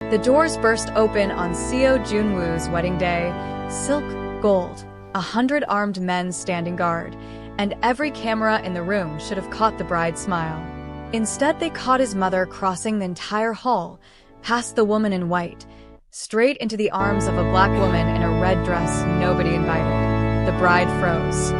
The doors burst open on Seo Junwoo's wedding day, silk, gold, 100 armed men standing guard, and every camera in the room should have caught the bride's smile. Instead, they caught his mother crossing the entire hall, past the woman in white, straight into the arms of a black woman in a red dress nobody invited. The bride froze.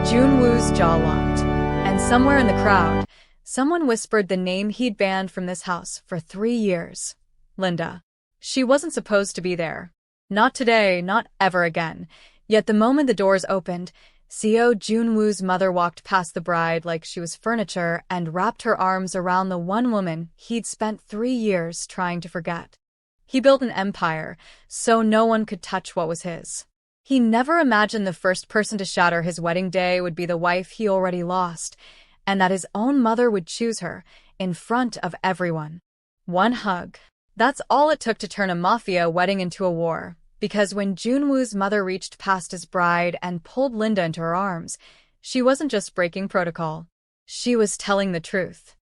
Junwoo's jaw locked. And somewhere in the crowd, someone whispered the name he'd banned from this house for 3 years. Linda. She wasn't supposed to be there. Not today, not ever again. Yet the moment the doors opened, Seo Junwoo's mother walked past the bride like she was furniture and wrapped her arms around the one woman he'd spent 3 years trying to forget. He built an empire, so no one could touch what was his. He never imagined the first person to shatter his wedding day would be the wife he already lost, and that his own mother would choose her, in front of everyone. One hug. That's all it took to turn a Mafia wedding into a war, because when Junwoo's mother reached past his bride and pulled Linda into her arms, she wasn't just breaking protocol. She was telling the truth.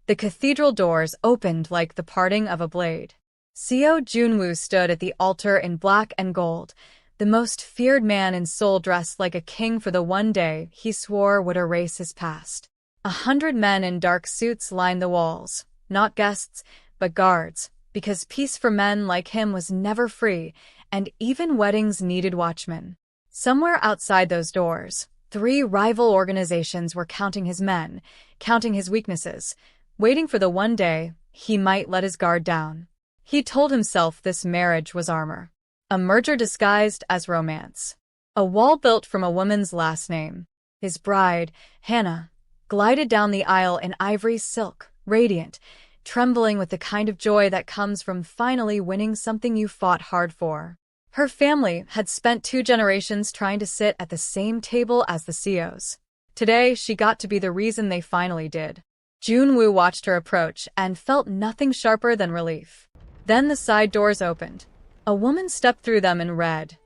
The cathedral doors opened like the parting of a blade. Seo Junwoo stood at the altar in black and gold, the most feared man in Seoul dressed like a king for the one day he swore would erase his past. 100 men in dark suits lined the walls, not guests, but guards, because peace for men like him was never free, and even weddings needed watchmen. Somewhere outside those doors, 3 rival organizations were counting his men, counting his weaknesses, waiting for the one day he might let his guard down. He told himself this marriage was armor. A merger disguised as romance. A wall built from a woman's last name. His bride, Hannah, glided down the aisle in ivory silk, radiant, trembling with the kind of joy that comes from finally winning something you fought hard for. Her family had spent 2 generations trying to sit at the same table as the Seos. Today, she got to be the reason they finally did. Junwoo watched her approach and felt nothing sharper than relief. Then the side doors opened. A woman stepped through them in red.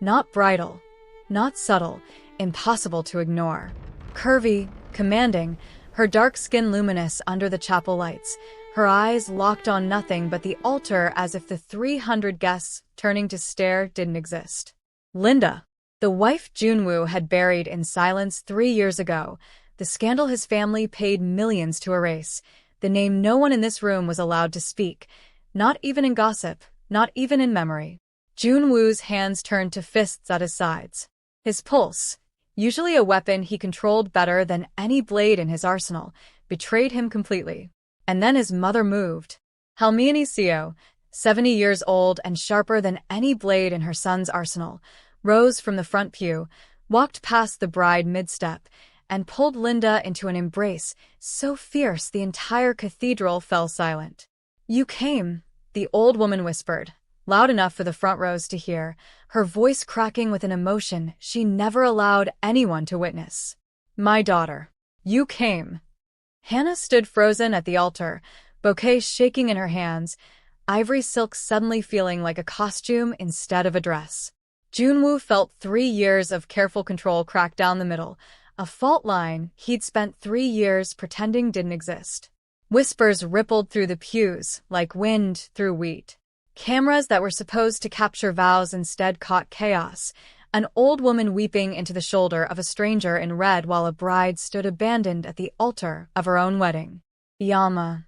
Not bridal, not subtle, impossible to ignore. Curvy, commanding, her dark skin luminous under the chapel lights, her eyes locked on nothing but the altar as if the 300 guests turning to stare didn't exist. Linda, the wife Junwoo had buried in silence 3 years ago, the scandal his family paid millions to erase, the name no one in this room was allowed to speak, not even in gossip, not even in memory. Junwoo's hands turned to fists at his sides. His pulse, usually a weapon he controlled better than any blade in his arsenal, betrayed him completely. And then his mother moved. Halmini Seo, 70 years old and sharper than any blade in her son's arsenal, rose from the front pew, walked past the bride mid-step, and pulled Linda into an embrace so fierce the entire cathedral fell silent. "You came," the old woman whispered, loud enough for the front rows to hear, her voice cracking with an emotion she never allowed anyone to witness. "My daughter. You came." Hannah stood frozen at the altar, bouquet shaking in her hands, ivory silk suddenly feeling like a costume instead of a dress. Junwoo felt 3 years of careful control crack down the middle, a fault line he'd spent 3 years pretending didn't exist. Whispers rippled through the pews like wind through wheat. Cameras that were supposed to capture vows instead caught chaos, an old woman weeping into the shoulder of a stranger in red while a bride stood abandoned at the altar of her own wedding. "Yama,"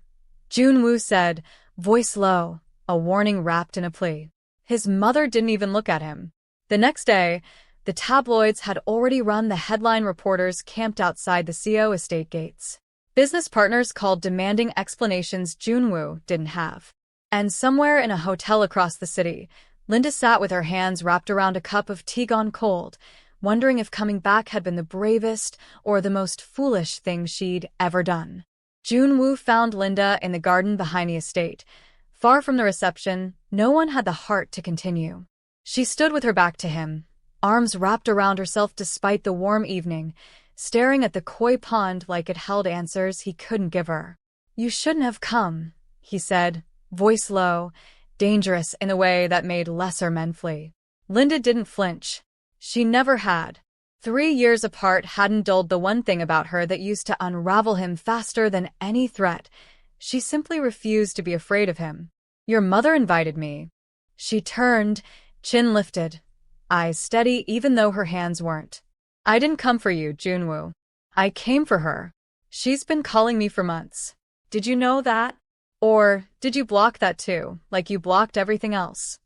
Junwoo said, voice low, a warning wrapped in a plea. His mother didn't even look at him. The next day, the tabloids had already run the headline reporters camped outside the Seo estate gates. Business partners called demanding explanations Junwoo didn't have. And somewhere in a hotel across the city, Linda sat with her hands wrapped around a cup of tea gone cold, wondering if coming back had been the bravest or the most foolish thing she'd ever done. Junwoo found Linda in the garden behind the estate. Far from the reception, no one had the heart to continue. She stood with her back to him, arms wrapped around herself despite the warm evening, staring at the koi pond like it held answers he couldn't give her. "You shouldn't have come," he said, voice low, dangerous in a way that made lesser men flee. Linda didn't flinch. She never had. 3 years apart hadn't dulled the one thing about her that used to unravel him faster than any threat. She simply refused to be afraid of him. Your mother invited me. She turned, chin lifted, eyes steady even though her hands weren't. I didn't come for you, Junwoo. I came for her. She's been calling me for months. Did you know that? Or did you block that too, like you blocked everything else?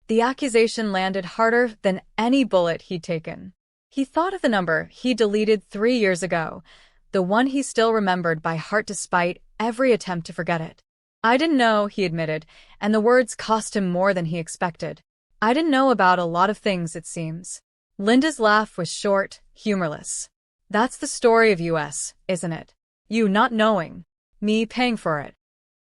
The accusation landed harder than any bullet he'd taken. He thought of the number he deleted 3 years ago, the one he still remembered by heart despite every attempt to forget it. I didn't know, he admitted, and the words cost him more than he expected. I didn't know about a lot of things, it seems. Linda's laugh was short, humorless. That's the story of us, isn't it? You not knowing. Me paying for it.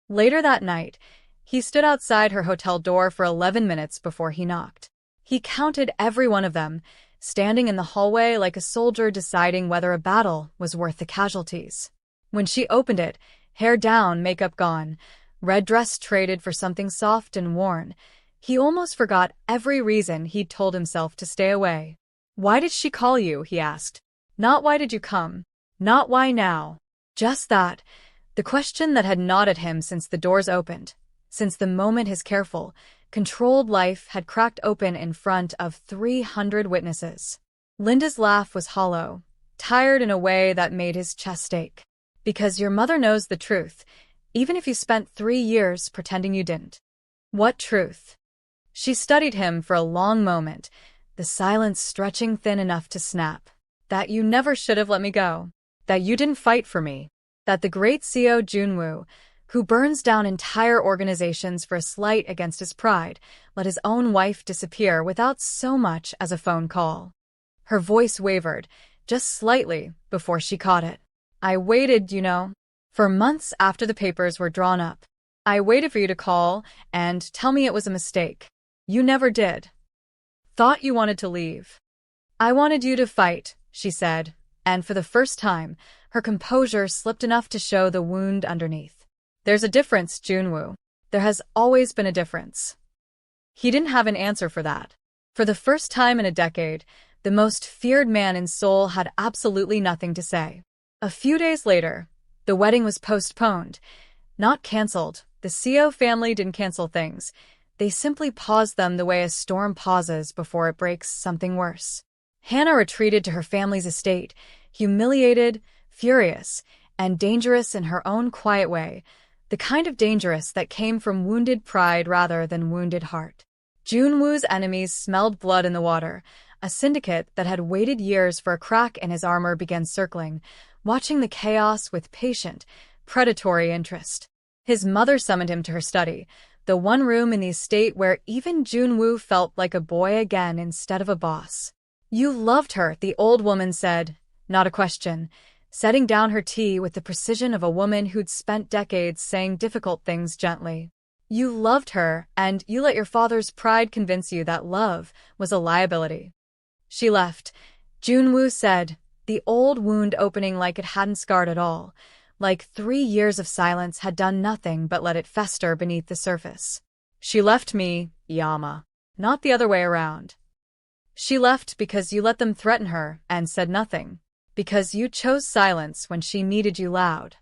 Later that night, he stood outside her hotel door for 11 minutes before he knocked. He counted every one of them, standing in the hallway like a soldier deciding whether a battle was worth the casualties. When she opened it, hair down, makeup gone, red dress traded for something soft and worn, he almost forgot every reason he'd told himself to stay away. Why did she call you? He asked. Not why did you come? Not why now. Just that. The question that had gnawed at him since the doors opened, since the moment his careful, controlled life had cracked open in front of 300 witnesses. Linda's laugh was hollow, tired in a way that made his chest ache. Because your mother knows the truth, even if you spent 3 years pretending you didn't. What truth? She studied him for a long moment, the silence stretching thin enough to snap. That you never should have let me go. That you didn't fight for me. That the great Seo Junwoo, who burns down entire organizations for a slight against his pride, let his own wife disappear without so much as a phone call. Her voice wavered, just slightly, before she caught it. I waited, for months after the papers were drawn up. I waited for you to call and tell me it was a mistake. You never did. Thought you wanted to leave. I wanted you to fight, she said, and for the first time, her composure slipped enough to show the wound underneath. There's a difference, Junwoo. There has always been a difference. He didn't have an answer for that. For the first time in a decade, the most feared man in Seoul had absolutely nothing to say. A few days later, the wedding was postponed, not cancelled. The Seo family didn't cancel things. They simply paused them the way a storm pauses before it breaks something worse. Hannah retreated to her family's estate, humiliated, furious, and dangerous in her own quiet way, the kind of dangerous that came from wounded pride rather than wounded heart. Junwoo's enemies smelled blood in the water. A syndicate that had waited years for a crack in his armor began circling, watching the chaos with patient, predatory interest. His mother summoned him to her study, the one room in the estate where even Junwoo felt like a boy again instead of a boss. You loved her, the old woman said, not a question, setting down her tea with the precision of a woman who'd spent decades saying difficult things gently. You loved her, and you let your father's pride convince you that love was a liability. She left, Junwoo said, the old wound opening like it hadn't scarred at all, like 3 years of silence had done nothing but let it fester beneath the surface. She left me, Yama, not the other way around. She left because you let them threaten her and said nothing, because you chose silence when she needed you loud.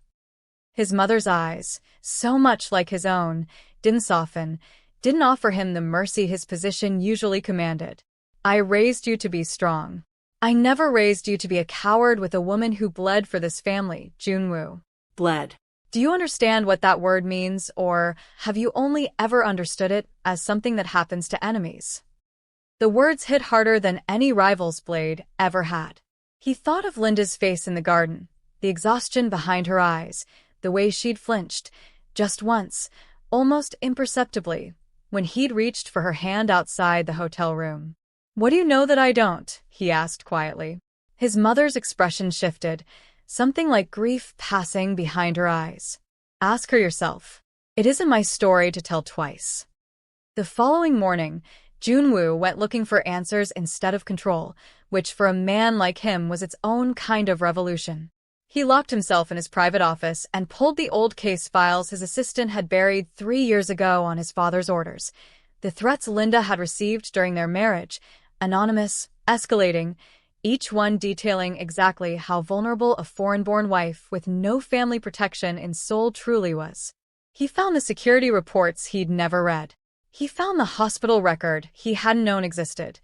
His mother's eyes, so much like his own, didn't soften, didn't offer him the mercy his position usually commanded. I raised you to be strong. I never raised you to be a coward with a woman who bled for this family, Junwoo. Bled. Do you understand what that word means, or have you only ever understood it as something that happens to enemies? The words hit harder than any rival's blade ever had. He thought of Linda's face in the garden, the exhaustion behind her eyes, the way she'd flinched, just once, almost imperceptibly, when he'd reached for her hand outside the hotel room. What do you know that I don't? He asked quietly. His mother's expression shifted, something like grief passing behind her eyes. Ask her yourself. It isn't my story to tell twice. The following morning, Junwoo went looking for answers instead of control, which for a man like him was its own kind of revolution. He locked himself in his private office and pulled the old case files his assistant had buried 3 years ago on his father's orders. The threats Linda had received during their marriage, anonymous, escalating, each one detailing exactly how vulnerable a foreign-born wife with no family protection in Seoul truly was. He found the security reports he'd never read. He found the hospital record he hadn't known existed.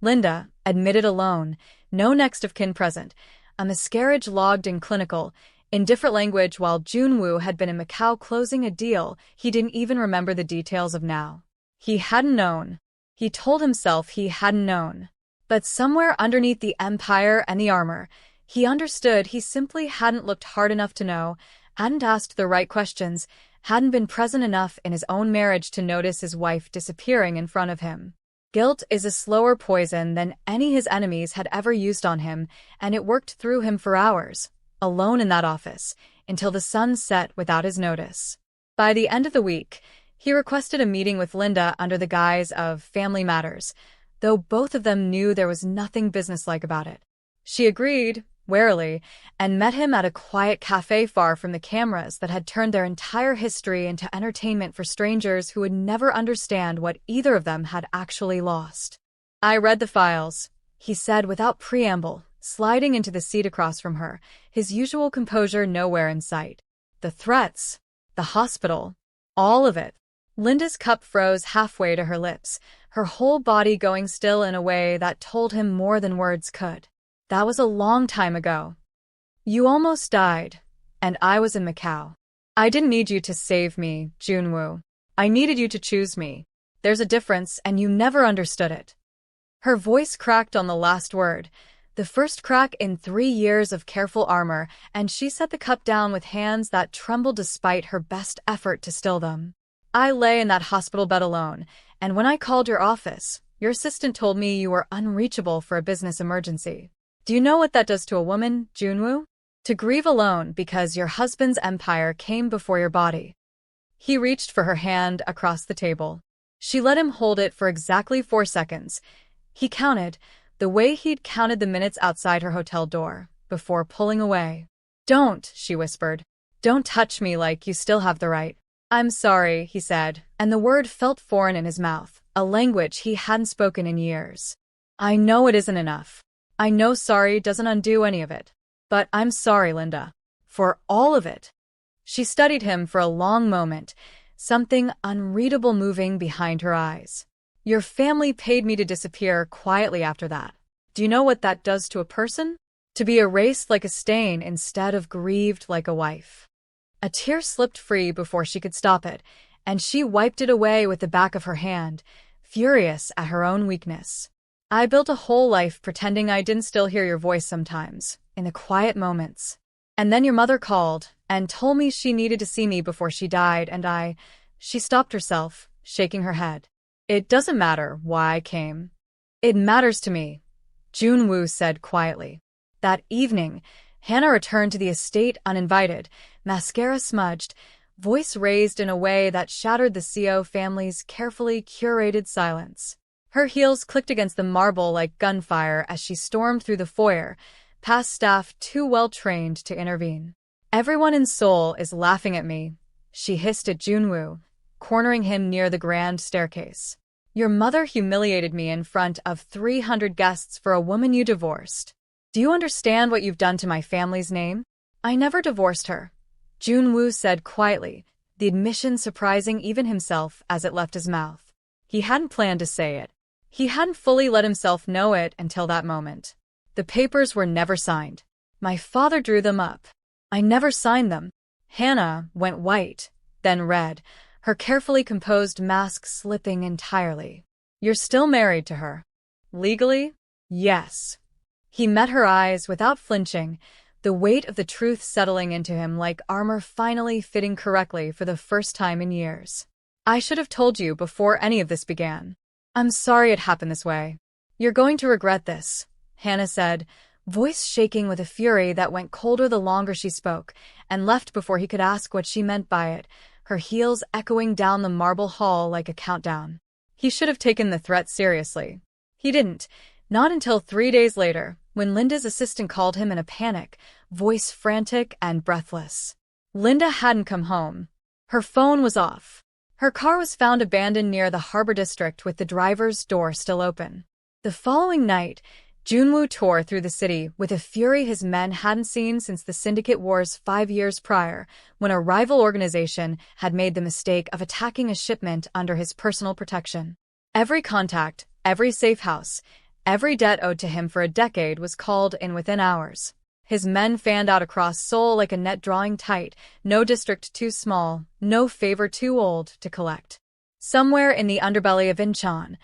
Linda, admitted alone, no next of kin present, a miscarriage logged in clinical, in different language while Junwoo had been in Macau closing a deal he didn't even remember the details of now. He hadn't known. He told himself he hadn't known. But somewhere underneath the empire and the armor, he understood he simply hadn't looked hard enough to know, hadn't asked the right questions, hadn't been present enough in his own marriage to notice his wife disappearing in front of him. Guilt is a slower poison than any his enemies had ever used on him, and it worked through him for hours, alone in that office, until the sun set without his notice. By the end of the week, he requested a meeting with Linda under the guise of family matters, though both of them knew there was nothing businesslike about it. She agreed, warily, and met him at a quiet cafe far from the cameras that had turned their entire history into entertainment for strangers who would never understand what either of them had actually lost. "I read the files," he said without preamble, sliding into the seat across from her, his usual composure nowhere in sight. "The threats, the hospital, all of it." Linda's cup froze halfway to her lips, her whole body going still in a way that told him more than words could. "That was a long time ago. You almost died, and I was in Macau. I didn't need you to save me, Junwoo. I needed you to choose me. There's a difference, and you never understood it." Her voice cracked on the last word, the first crack in 3 years of careful armor, and she set the cup down with hands that trembled despite her best effort to still them. "I lay in that hospital bed alone, and when I called your office, your assistant told me you were unreachable for a business emergency. Do you know what that does to a woman, Junwoo? To grieve alone because your husband's empire came before your body." He reached for her hand across the table. She let him hold it for exactly 4 seconds. He counted, the way he'd counted the minutes outside her hotel door, before pulling away. "Don't," she whispered. "Don't touch me like you still have the right." "I'm sorry," he said, and the word felt foreign in his mouth, a language he hadn't spoken in years. "I know it isn't enough. I know sorry doesn't undo any of it. But I'm sorry, Linda. For all of it." She studied him for a long moment, something unreadable moving behind her eyes. "Your family paid me to disappear quietly after that. Do you know what that does to a person? To be erased like a stain instead of grieved like a wife." A tear slipped free before she could stop it, and she wiped it away with the back of her hand, furious at her own weakness. "I built a whole life pretending I didn't still hear your voice sometimes, in the quiet moments. And then your mother called and told me she needed to see me before she died, and She stopped herself, shaking her head. "It doesn't matter why I came. It matters to me," Junwoo said quietly. That evening, Hannah returned to the estate uninvited, mascara smudged, voice raised in a way that shattered the CO family's carefully curated silence. Her heels clicked against the marble like gunfire as she stormed through the foyer, past staff too well trained to intervene. "Everyone in Seoul is laughing at me," she hissed at Junwoo, cornering him near the grand staircase. "Your mother humiliated me in front of 300 guests for a woman you divorced. Do you understand what you've done to my family's name?" "I never divorced her," Junwoo said quietly, the admission surprising even himself as it left his mouth. He hadn't planned to say it. He hadn't fully let himself know it until that moment. "The papers were never signed. My father drew them up. I never signed them." Hannah went white, then red, her carefully composed mask slipping entirely. "You're still married to her." "Legally? Yes." He met her eyes without flinching, the weight of the truth settling into him like armor finally fitting correctly for the first time in years. "I should have told you before any of this began. I'm sorry it happened this way. You're going to regret this," Hannah said, voice shaking with a fury that went colder the longer she spoke, and left before he could ask what she meant by it, her heels echoing down the marble hall like a countdown. He should have taken the threat seriously. He didn't, not until 3 days later, when Linda's assistant called him in a panic, voice frantic and breathless. Linda hadn't come home. Her phone was off. Her car was found abandoned near the Harbor District with the driver's door still open. The following night, Junwoo tore through the city with a fury his men hadn't seen since the Syndicate Wars 5 years prior, when a rival organization had made the mistake of attacking a shipment under his personal protection. Every contact, every safe house, every debt owed to him for a decade was called in within hours. His men fanned out across Seoul like a net drawing tight, no district too small, no favor too old to collect. Somewhere in the underbelly of Incheon,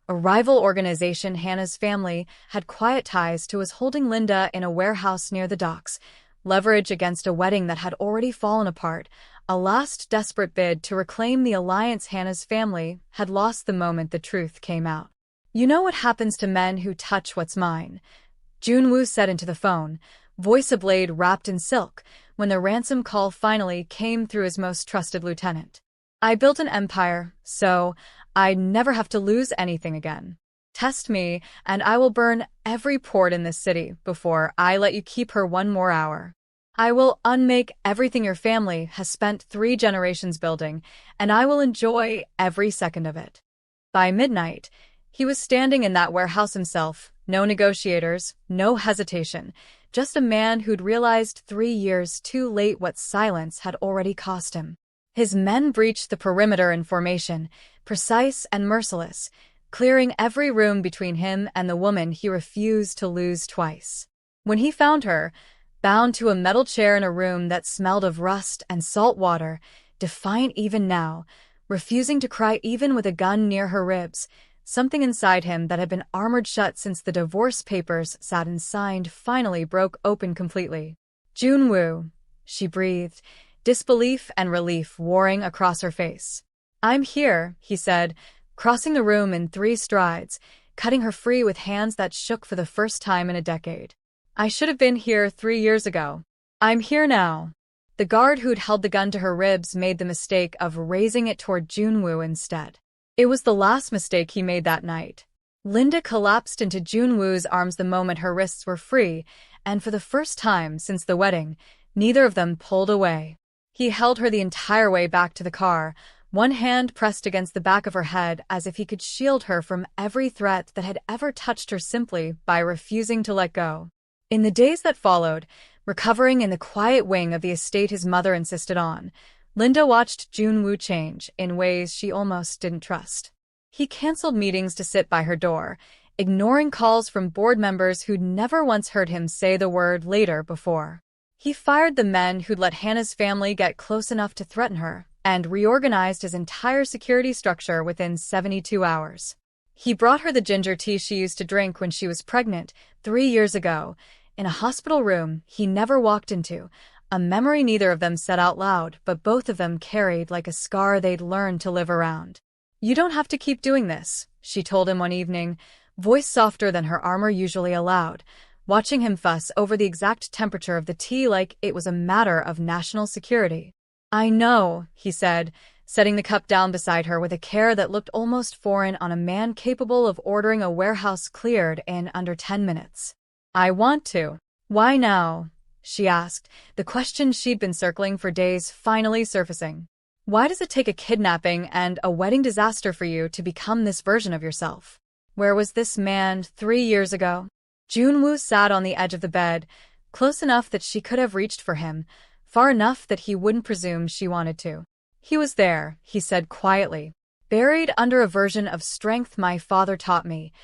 a rival organization, Hannah's family, had quiet ties to was holding Linda in a warehouse near the docks, leverage against a wedding that had already fallen apart, a last desperate bid to reclaim the alliance Hannah's family had lost the moment the truth came out. "You know what happens to men who touch what's mine," Junwoo said into the phone, voice a blade wrapped in silk, when the ransom call finally came through his most trusted lieutenant. "I built an empire, so I never have to lose anything again. Test me, and I will burn every port in this city before I let you keep her one more hour. I will unmake everything your family has spent 3 generations building, and I will enjoy every second of it." By midnight, he was standing in that warehouse himself, no negotiators, no hesitation, just a man who'd realized 3 years too late what silence had already cost him. His men breached the perimeter in formation, precise and merciless, clearing every room between him and the woman he refused to lose twice. When he found her, bound to a metal chair in a room that smelled of rust and salt water, defiant even now, refusing to cry even with a gun near her ribs, something inside him that had been armored shut since the divorce papers sat and signed finally broke open completely. "Junwoo," she breathed, disbelief and relief warring across her face. "I'm here," he said, crossing the room in 3 strides, cutting her free with hands that shook for the first time in a decade. "I should have been here 3 years ago. I'm here now." The guard who'd held the gun to her ribs made the mistake of raising it toward Junwoo instead. It was the last mistake he made that night. Linda collapsed into Junwoo's arms the moment her wrists were free, and for the first time since the wedding, neither of them pulled away. He held her the entire way back to the car, one hand pressed against the back of her head as if he could shield her from every threat that had ever touched her simply by refusing to let go. In the days that followed, recovering in the quiet wing of the estate his mother insisted on, Linda watched Junwoo change in ways she almost didn't trust. He canceled meetings to sit by her door, ignoring calls from board members who'd never once heard him say the word later before. He fired the men who'd let Hannah's family get close enough to threaten her, and reorganized his entire security structure within 72 hours. He brought her the ginger tea she used to drink when she was pregnant 3 years ago, in a hospital room he never walked into, a memory neither of them said out loud, but both of them carried like a scar they'd learned to live around. "You don't have to keep doing this," she told him one evening, voice softer than her armor usually allowed, watching him fuss over the exact temperature of the tea like it was a matter of national security. "I know," he said, setting the cup down beside her with a care that looked almost foreign on a man capable of ordering a warehouse cleared in under 10 minutes. "I want to." "Why now?" she asked, the question she'd been circling for days finally surfacing. "Why does it take a kidnapping and a wedding disaster for you to become this version of yourself? Where was this man 3 years ago?" Junwoo sat on the edge of the bed, close enough that she could have reached for him, far enough that he wouldn't presume she wanted to. "He was there," he said quietly, "buried under a version of strength my father taught me,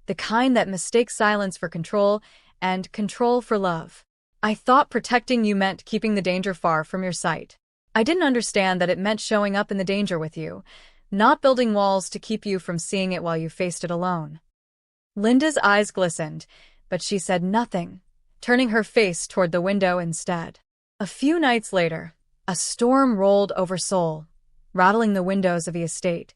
the kind that mistakes silence for control and control for love. I thought protecting you meant keeping the danger far from your sight. I didn't understand that it meant showing up in the danger with you, not building walls to keep you from seeing it while you faced it alone." Linda's eyes glistened, but she said nothing, turning her face toward the window instead. A few nights later, a storm rolled over Seoul, rattling the windows of the estate,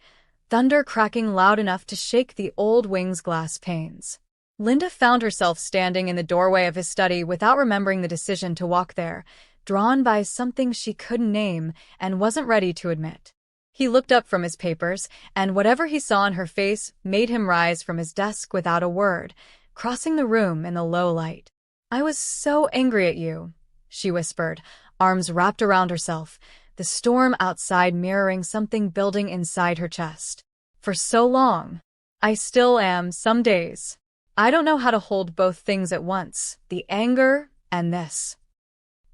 thunder cracking loud enough to shake the old wing's glass panes. Linda found herself standing in the doorway of his study without remembering the decision to walk there, drawn by something she couldn't name and wasn't ready to admit. He looked up from his papers, and whatever he saw in her face made him rise from his desk without a word, crossing the room in the low light. "I was so angry at you," she whispered, arms wrapped around herself, the storm outside mirroring something building inside her chest. "For so long. I still am some days." I don't know how to hold both things at once, the anger and this.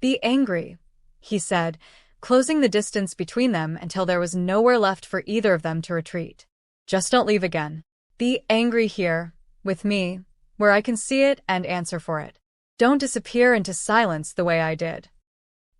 Be angry, he said, closing the distance between them until there was nowhere left for either of them to retreat. Just don't leave again. Be angry here, with me, where I can see it and answer for it. Don't disappear into silence the way I did.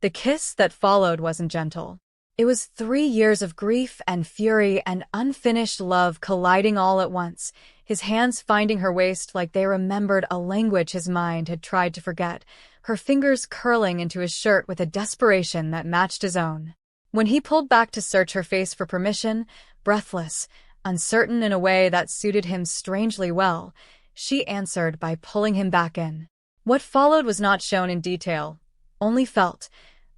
The kiss that followed wasn't gentle. It was 3 years of grief and fury and unfinished love colliding all at once, his hands finding her waist like they remembered a language his mind had tried to forget, her fingers curling into his shirt with a desperation that matched his own. When he pulled back to search her face for permission, breathless, uncertain in a way that suited him strangely well, she answered by pulling him back in. What followed was not shown in detail, only felt.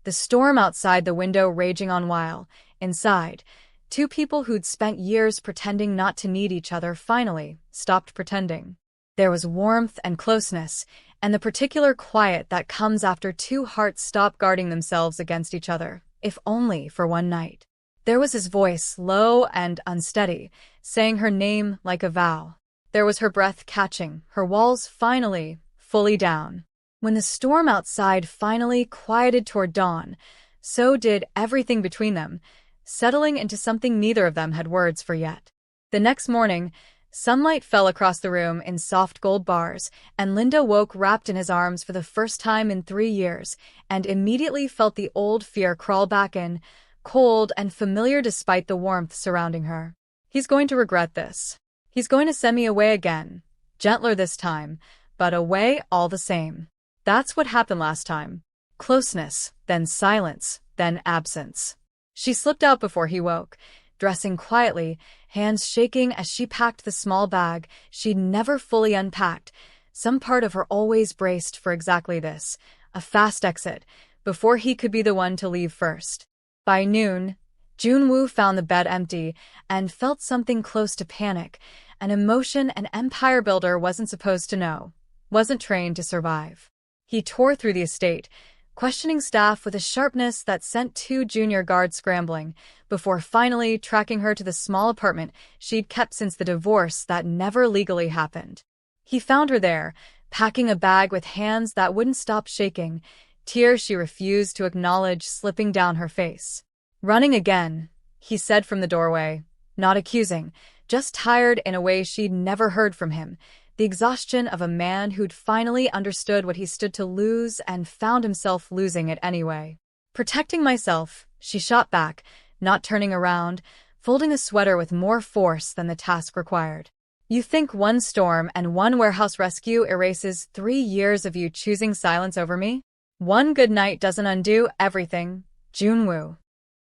The storm outside the window raging on while, inside, two people who'd spent years pretending not to need each other finally stopped pretending. There was warmth and closeness, and the particular quiet that comes after two hearts stop guarding themselves against each other, if only for one night. There was his voice, low and unsteady, saying her name like a vow. There was her breath catching, her walls finally, fully down. When the storm outside finally quieted toward dawn, so did everything between them, settling into something neither of them had words for yet. The next morning, sunlight fell across the room in soft gold bars, and Linda woke wrapped in his arms for the first time in 3 years, and immediately felt the old fear crawl back in, cold and familiar despite the warmth surrounding her. He's going to regret this. He's going to send me away again, gentler this time, but away all the same. That's what happened last time. Closeness, then silence, then absence. She slipped out before he woke, dressing quietly, hands shaking as she packed the small bag she'd never fully unpacked. Some part of her always braced for exactly this, a fast exit, before he could be the one to leave first. By noon, Junwoo found the bed empty and felt something close to panic, an emotion an empire builder wasn't supposed to know, wasn't trained to survive. He tore through the estate, questioning staff with a sharpness that sent 2 junior guards scrambling, before finally tracking her to the small apartment she'd kept since the divorce that never legally happened. He found her there, packing a bag with hands that wouldn't stop shaking, tears she refused to acknowledge slipping down her face. Running again, he said from the doorway, not accusing, just tired in a way she'd never heard from him, the exhaustion of a man who'd finally understood what he stood to lose and found himself losing it anyway. Protecting myself, she shot back, not turning around, folding a sweater with more force than the task required. You think one storm and one warehouse rescue erases 3 years of you choosing silence over me? One good night doesn't undo everything, Junwoo.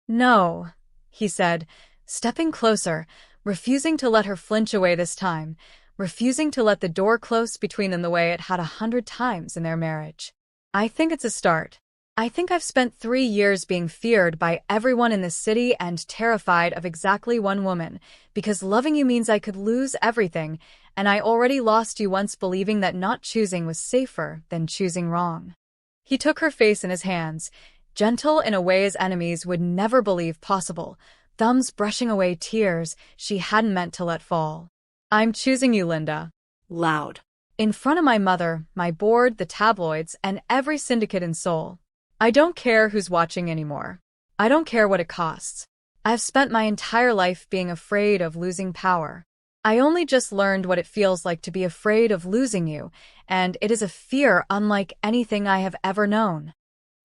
No, he said, stepping closer, refusing to let her flinch away this time, refusing to let the door close between them the way it had 100 times in their marriage. I think it's a start. I think I've spent 3 years being feared by everyone in this city and terrified of exactly one woman, because loving you means I could lose everything, and I already lost you once believing that not choosing was safer than choosing wrong. He took her face in his hands, gentle in a way his enemies would never believe possible, thumbs brushing away tears she hadn't meant to let fall. I'm choosing you, Linda. Loud. In front of my mother, my board, the tabloids, and every syndicate in Seoul. I don't care who's watching anymore. I don't care what it costs. I've spent my entire life being afraid of losing power. I only just learned what it feels like to be afraid of losing you, and it is a fear unlike anything I have ever known.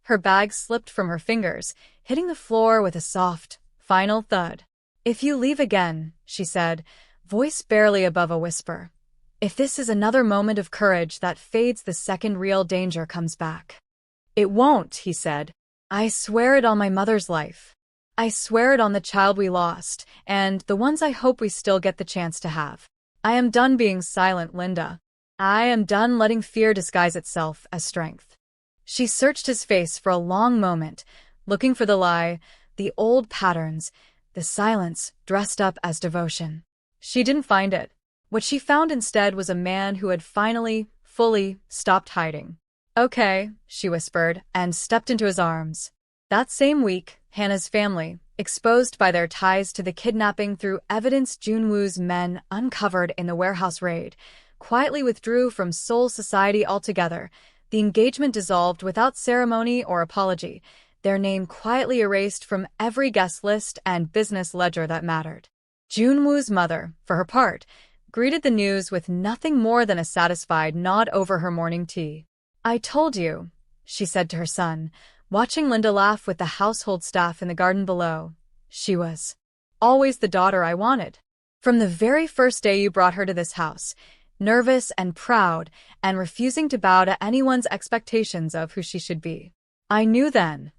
Her bag slipped from her fingers, hitting the floor with a soft, final thud. If you leave again, she said, voice barely above a whisper. If this is another moment of courage that fades the second real danger comes back. It won't, he said. I swear it on my mother's life. I swear it on the child we lost, and the ones I hope we still get the chance to have. I am done being silent, Linda. I am done letting fear disguise itself as strength. She searched his face for a long moment, looking for the lie, the old patterns, the silence dressed up as devotion. She didn't find it. What she found instead was a man who had finally, fully, stopped hiding. Okay, she whispered, and stepped into his arms. That same week, Hannah's family, exposed by their ties to the kidnapping through evidence Junwoo's men uncovered in the warehouse raid, quietly withdrew from Seoul society altogether. The engagement dissolved without ceremony or apology, their name quietly erased from every guest list and business ledger that mattered. Junwoo's mother, for her part, greeted the news with nothing more than a satisfied nod over her morning tea. "I told you," she said to her son, watching Linda laugh with the household staff in the garden below. "She was always the daughter I wanted. From the very first day you brought her to this house, nervous and proud and refusing to bow to anyone's expectations of who she should be. I knew then."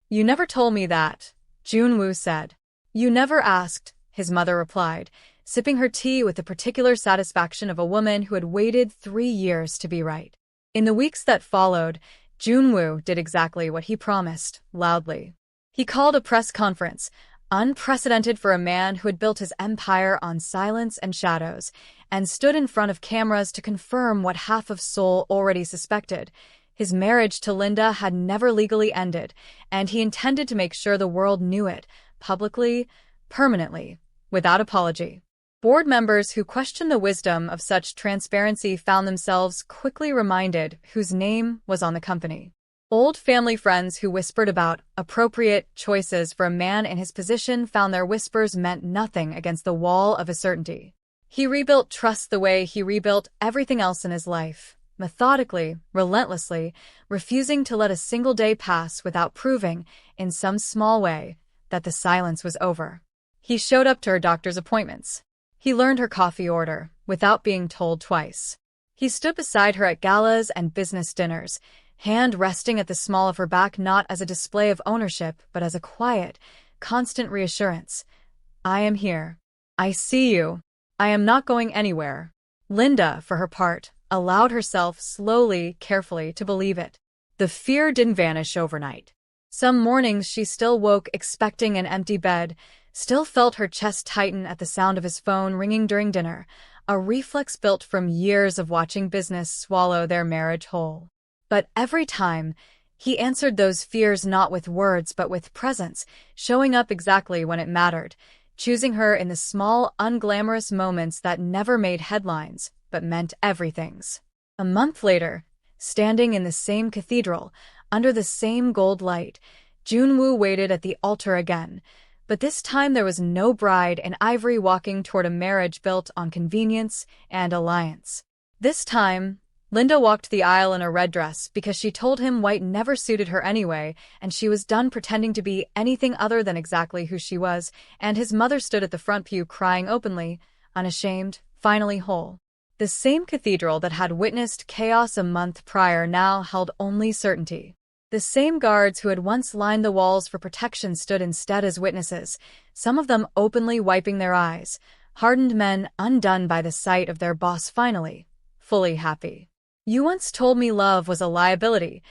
"You never told me that," Junwoo said. "You never asked," his mother replied, sipping her tea with the particular satisfaction of a woman who had waited 3 years to be right. In the weeks that followed, Junwoo did exactly what he promised, loudly. He called a press conference, unprecedented for a man who had built his empire on silence and shadows, and stood in front of cameras to confirm what half of Seoul already suspected. His marriage to Linda had never legally ended, and he intended to make sure the world knew it, publicly, permanently, without apology. Board members who questioned the wisdom of such transparency found themselves quickly reminded whose name was on the company. Old family friends who whispered about appropriate choices for a man in his position found their whispers meant nothing against the wall of his certainty. He rebuilt trust the way he rebuilt everything else in his life, methodically, relentlessly, refusing to let a single day pass without proving, in some small way, that the silence was over. He showed up to her doctor's appointments. He learned her coffee order, without being told twice. He stood beside her at galas and business dinners, hand resting at the small of her back not as a display of ownership but as a quiet, constant reassurance. "I am here. I see you. I am not going anywhere." Linda, for her part, allowed herself slowly, carefully to believe it. The fear didn't vanish overnight. Some mornings she still woke expecting an empty bed, still felt her chest tighten at the sound of his phone ringing during dinner, a reflex built from years of watching business swallow their marriage whole. But every time, he answered those fears not with words but with presence, showing up exactly when it mattered, choosing her in the small, unglamorous moments that never made headlines, but meant everythings. A month later, standing in the same cathedral, under the same gold light, Junwoo waited at the altar again, but this time there was no bride in ivory walking toward a marriage built on convenience and alliance. This time, Linda walked the aisle in a red dress because she told him white never suited her anyway, and she was done pretending to be anything other than exactly who she was, and his mother stood at the front pew crying openly, unashamed, finally whole. The same cathedral that had witnessed chaos a month prior now held only certainty. The same guards who had once lined the walls for protection stood instead as witnesses, some of them openly wiping their eyes, hardened men undone by the sight of their boss finally, fully happy. "You once told me love was a liability,"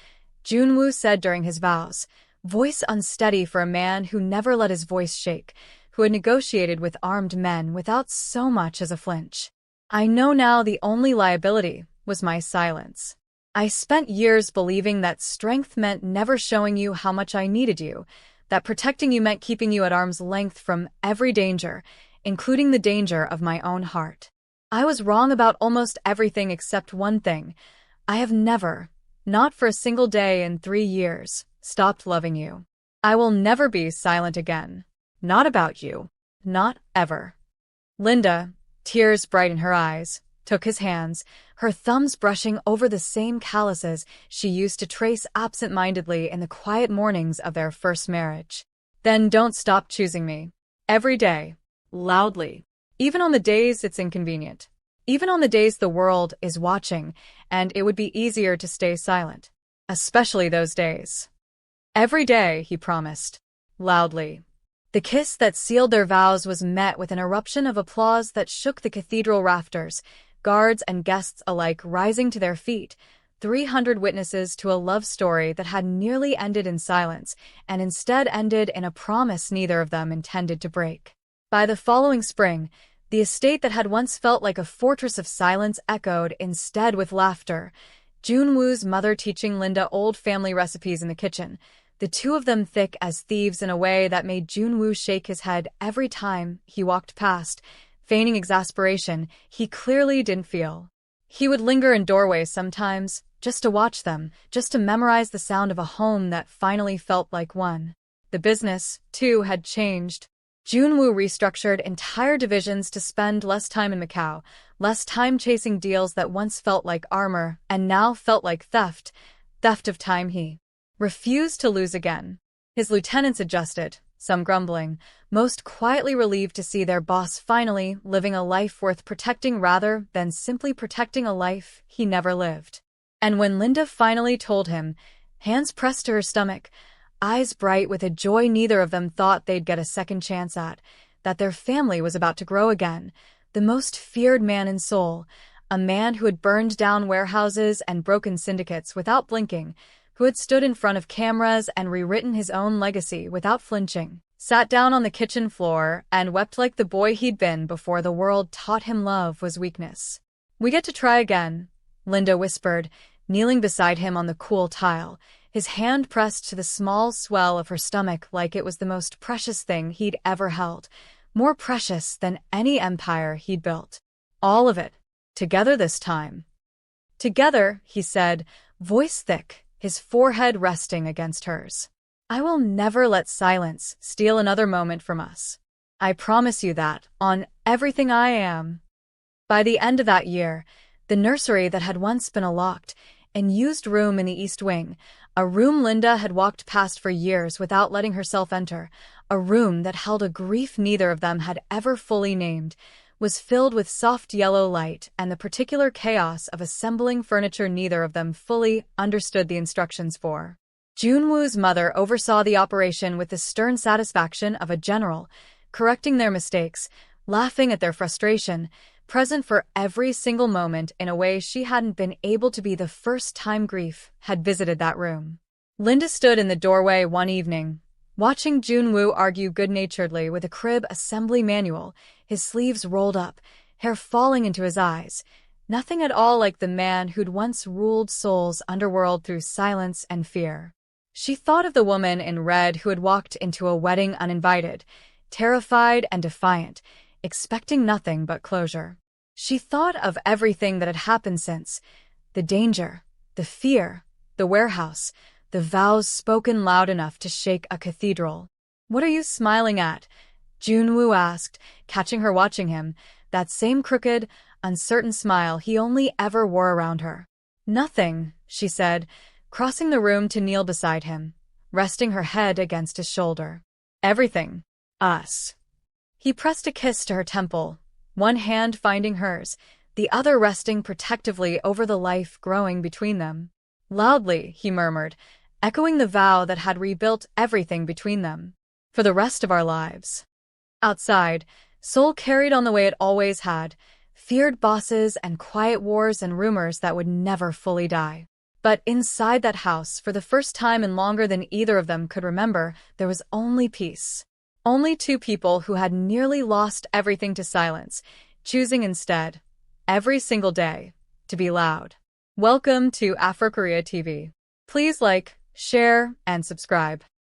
Junwoo said during his vows, voice unsteady for a man who never let his voice shake, who had negotiated with armed men without so much as a flinch. "I know now the only liability was my silence. I spent years believing that strength meant never showing you how much I needed you, that protecting you meant keeping you at arm's length from every danger, including the danger of my own heart. I was wrong about almost everything except one thing. I have never, not for a single day in 3 years, stopped loving you. I will never be silent again. Not about you. Not ever." Linda, tears bright in her eyes, took his hands, her thumbs brushing over the same calluses she used to trace absent-mindedly in the quiet mornings of their first marriage. "Then don't stop choosing me. Every day. Loudly. Even on the days it's inconvenient. Even on the days the world is watching, and it would be easier to stay silent. Especially those days. Every day," he promised, loudly. The kiss that sealed their vows was met with an eruption of applause that shook the cathedral rafters, guards and guests alike rising to their feet, 300 witnesses to a love story that had nearly ended in silence, and instead ended in a promise neither of them intended to break. By the following spring, the estate that had once felt like a fortress of silence echoed instead with laughter, Junwoo's mother teaching Linda old family recipes in the kitchen, the two of them thick as thieves in a way that made Junwoo shake his head every time he walked past, feigning exasperation he clearly didn't feel. He would linger in doorways sometimes, just to watch them, just to memorize the sound of a home that finally felt like one. The business, too, had changed. Junwoo restructured entire divisions to spend less time in Macau, less time chasing deals that once felt like armor and now felt like theft of time he refused to lose again. His lieutenants adjusted, some grumbling, most quietly relieved to see their boss finally living a life worth protecting rather than simply protecting a life he never lived. And when Linda finally told him, hands pressed to her stomach, eyes bright with a joy neither of them thought they'd get a second chance at, that their family was about to grow again, the most feared man in Seoul, a man who had burned down warehouses and broken syndicates without blinking, who had stood in front of cameras and rewritten his own legacy without flinching, sat down on the kitchen floor and wept like the boy he'd been before the world taught him love was weakness. "We get to try again," Linda whispered, kneeling beside him on the cool tile, his hand pressed to the small swell of her stomach like it was the most precious thing he'd ever held, more precious than any empire he'd built. All of it. Together this time. "Together," he said, voice thick, his forehead resting against hers. "I will never let silence steal another moment from us. I promise you that, on everything I am." By the end of that year, the nursery that had once been a locked and used room in the East Wing, a room Linda had walked past for years without letting herself enter, a room that held a grief neither of them had ever fully named, was filled with soft yellow light and the particular chaos of assembling furniture neither of them fully understood the instructions for. Junwoo's mother oversaw the operation with the stern satisfaction of a general, correcting their mistakes, laughing at their frustration, present for every single moment in a way she hadn't been able to be the first time grief had visited that room. Linda stood in the doorway one evening, watching Junwoo argue good-naturedly with a crib assembly manual, his sleeves rolled up, hair falling into his eyes, nothing at all like the man who'd once ruled Seoul's underworld through silence and fear. She thought of the woman in red who had walked into a wedding uninvited, terrified and defiant, expecting nothing but closure. She thought of everything that had happened since, the danger, the fear, the warehouse, the vows spoken loud enough to shake a cathedral. "What are you smiling at?" Junwoo asked, catching her watching him, that same crooked, uncertain smile he only ever wore around her. "Nothing," she said, crossing the room to kneel beside him, resting her head against his shoulder. "Everything. Us." He pressed a kiss to her temple, one hand finding hers, the other resting protectively over the life growing between them. Loudly, he murmured, echoing the vow that had rebuilt everything between them. "For the rest of our lives." Outside, Seoul carried on the way it always had, feared bosses and quiet wars and rumors that would never fully die. But inside that house, for the first time in longer than either of them could remember, there was only peace. Only two people who had nearly lost everything to silence, choosing instead, every single day, to be loud. Welcome to Afro Korea TV. Please like, share, and subscribe.